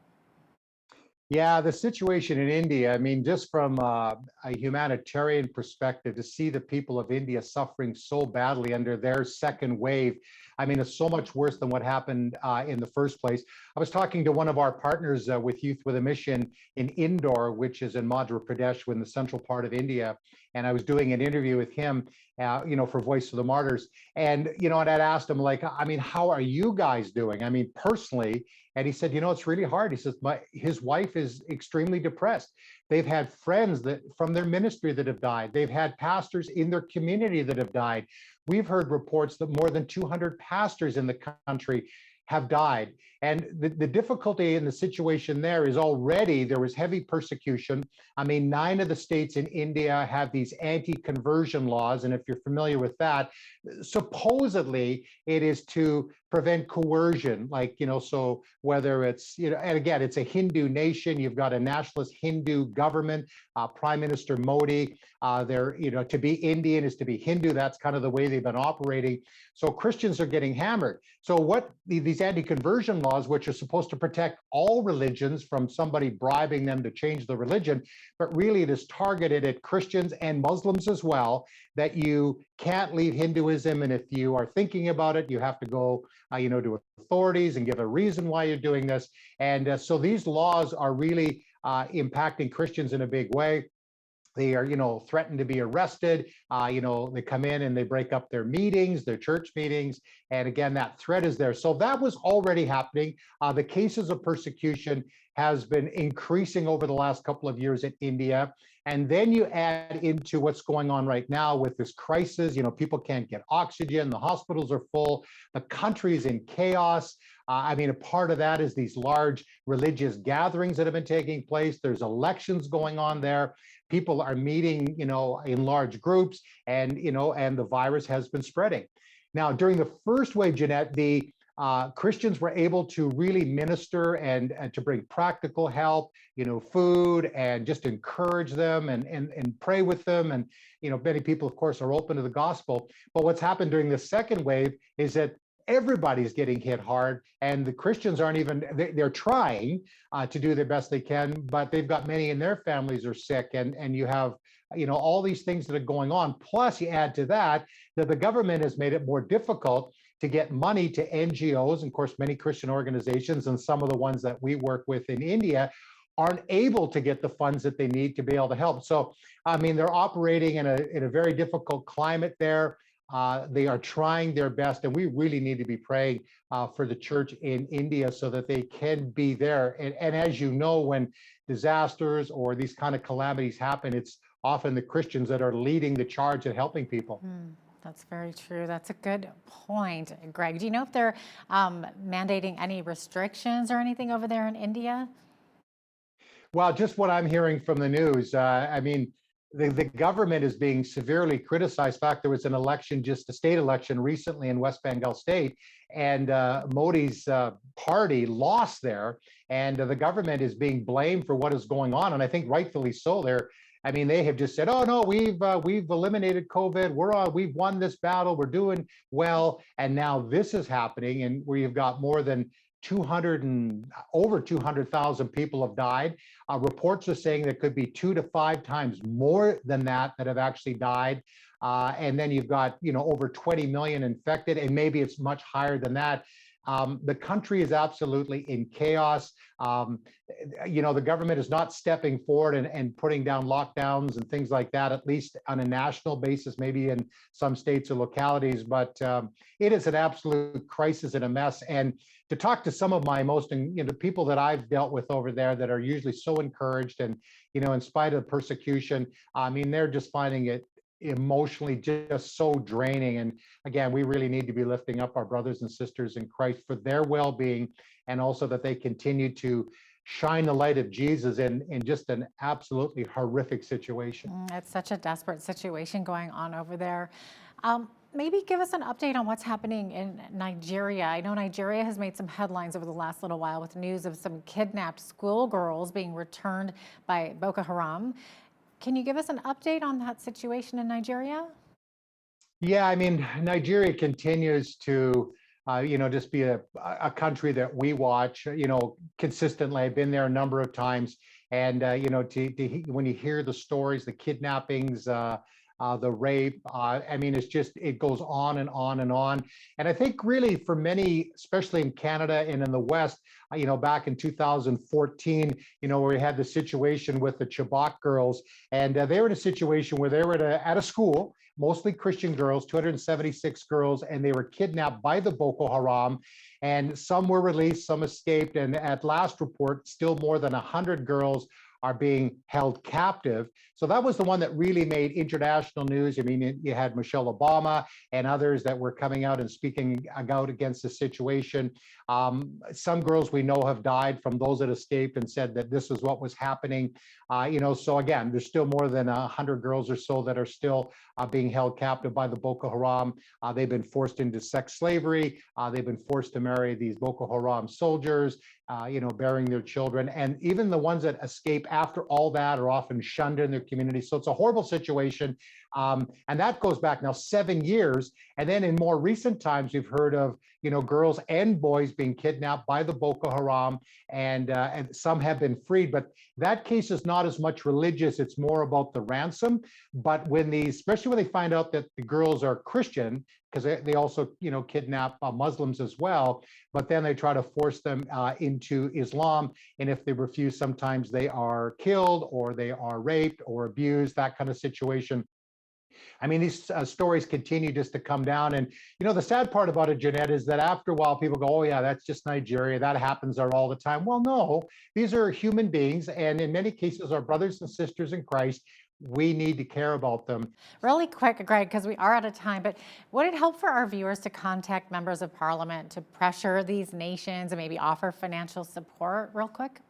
Yeah, the situation in India, I mean, just from a humanitarian perspective, to see the people of India suffering so badly under their second wave, I mean, it's so much worse than what happened in the first place. I was talking to one of our partners with Youth with a Mission in Indore, which is in Madhya Pradesh, in the central part of India. And I was doing an interview with him, for Voice of the Martyrs. And, and I'd asked him, like, I mean, how are you guys doing? I mean, personally. And he said, it's really hard. He says, his wife is extremely depressed. They've had friends from their ministry that have died. They've had pastors in their community that have died. We've heard reports that more than 200 pastors in the country have died. And the difficulty in the situation there is already there was heavy persecution. I mean, 9 of the states in India have these anti-conversion laws. And if you're familiar with that, supposedly it is to prevent coercion, like, so whether it's, and again, it's a Hindu nation, you've got a nationalist Hindu government, Prime Minister Modi, they're, to be Indian is to be Hindu. That's kind of the way they've been operating. So Christians are getting hammered. So what these anti-conversion laws, which are supposed to protect all religions from somebody bribing them to change the religion, but really it is targeted at Christians and Muslims as well, that you can't leave Hinduism. And if you are thinking about it, you have to go, to authorities and give a reason why you're doing this. And so these laws are really impacting Christians in a big way. They are, threatened to be arrested. They come in and they break up their meetings, their church meetings, And again, that threat is there. So that was already happening. The cases of persecution has been increasing over the last couple of years in India. And then you add into what's going on right now with this crisis. People can't get oxygen, the hospitals are full, the country is in chaos. A part of that is these large religious gatherings that have been taking place. There's elections going on there. People are meeting, in large groups, and the virus has been spreading. Now, during the first wave, Jeanette, the Christians were able to really minister and to bring practical help, food, and just encourage them and pray with them. And, many people, of course, are open to the gospel. But what's happened during the second wave is that everybody's getting hit hard, and the Christians aren't even, they're trying to do their best they can, but they've got many in their families are sick, and you have all these things that are going on. Plus, you add to that the government has made it more difficult to get money to NGOs. And of course, many Christian organizations and some of the ones that we work with in India aren't able to get the funds that they need to be able to help. So, they're operating in a very difficult climate there. They are trying their best, and we really need to be praying for the church in India so that they can be there. And as you know, when disasters or these kind of calamities happen, it's often the Christians that are leading the charge at helping people. That's very true. That's a good point, Greg. Do you know if they're mandating any restrictions or anything over there in India? Well, just what I'm hearing from the news, the government is being severely criticized. In fact, there was an election, just a state election recently in West Bengal state, and Modi's party lost there, and the government is being blamed for what is going on, and I think rightfully so. They have just said, "Oh no, we've eliminated COVID. We've won this battle. We're doing well." And now this is happening, and we've got more than over 200,000 people have died. Reports are saying there could be 2 to 5 times more than that have actually died. And then you've got over 20 million infected, and maybe it's much higher than that. The country is absolutely in chaos. The government is not stepping forward and putting down lockdowns and things like that, at least on a national basis, maybe in some states or localities. But it is an absolute crisis and a mess. And to talk to some of my most, people that I've dealt with over there that are usually so encouraged and, in spite of persecution, they're just finding it emotionally just so draining. And again, we really need to be lifting up our brothers and sisters in Christ for their well-being, and also that they continue to shine the light of Jesus in just an absolutely horrific situation. It's such a desperate situation going on over there. Maybe give us an update on what's happening in Nigeria. I know Nigeria has made some headlines over the last little while with news of some kidnapped schoolgirls being returned by Boko Haram. Can you give us an update on that situation in Nigeria? Yeah, Nigeria continues to, just be a country that we watch, consistently. I've been there a number of times, and when you hear the stories, the kidnappings, the rape, it goes on and on and on. And I think really for many, especially in Canada and in the West, back in 2014, where we had the situation with the Chibok girls, and they were in a situation where they were at a school, mostly Christian girls, 276 girls, and they were kidnapped by the Boko Haram, and some were released, some escaped, and at last report, still more than 100 girls are being held captive. So that was the one that really made international news. You had Michelle Obama and others that were coming out and speaking out against the situation. Some girls we know have died from those that escaped and said that this is what was happening. So again, there's still more than 100 girls or so that are still being held captive by the Boko Haram. They've been forced into sex slavery. They've been forced to marry these Boko Haram soldiers, bearing their children. And even the ones that escape after all that are often shunned in their community. So it's a horrible situation. And that goes back now 7 years. And then in more recent times, we've heard of, girls and boys being kidnapped by the Boko Haram, and some have been freed. But that case is not as much religious. It's more about the ransom. But especially when they find out that the girls are Christian, because they also, kidnap Muslims as well, but then they try to force them into Islam. And if they refuse, sometimes they are killed or they are raped or abused, that kind of situation. I mean, these stories continue just to come down. And, the sad part about it, Jeanette, is that after a while, people go, oh, yeah, that's just Nigeria. That happens there all the time. Well, no, these are human beings. And in many cases, our brothers and sisters in Christ. We need to care about them. Really quick, Greg, because we are out of time, but would it help for our viewers to contact members of parliament to pressure these nations and maybe offer financial support real quick?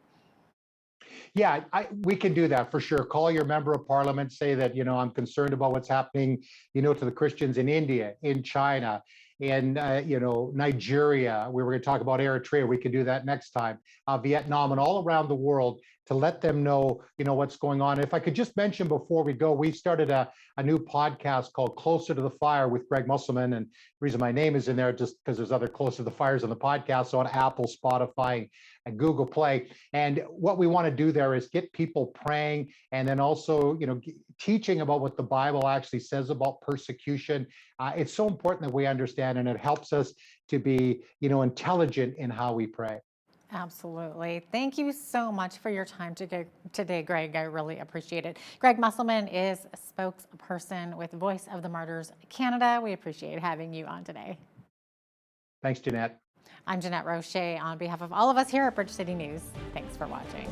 Yeah, we can do that for sure. Call your member of parliament, say that, I'm concerned about what's happening, to the Christians in India, in China, in, Nigeria. We were going to talk about Eritrea. We can do that next time. Vietnam and all around the world to let them know, what's going on. If I could just mention before we go, we've started a new podcast called Closer to the Fire with Greg Musselman. And the reason my name is in there just because there's other Closer to the Fires on the podcast, so on Apple, Spotify, and Google Play. And what we want to do there is get people praying and then also, teaching about what the Bible actually says about persecution. It's so important that we understand, and it helps us to be, intelligent in how we pray. Absolutely. Thank you so much for your time today, Greg. I really appreciate it. Greg Musselman is a spokesperson with Voice of the Martyrs Canada. We appreciate having you on today. Thanks, Jeanette. I'm Jeanette Roche on behalf of all of us here at Bridge City News. Thanks for watching.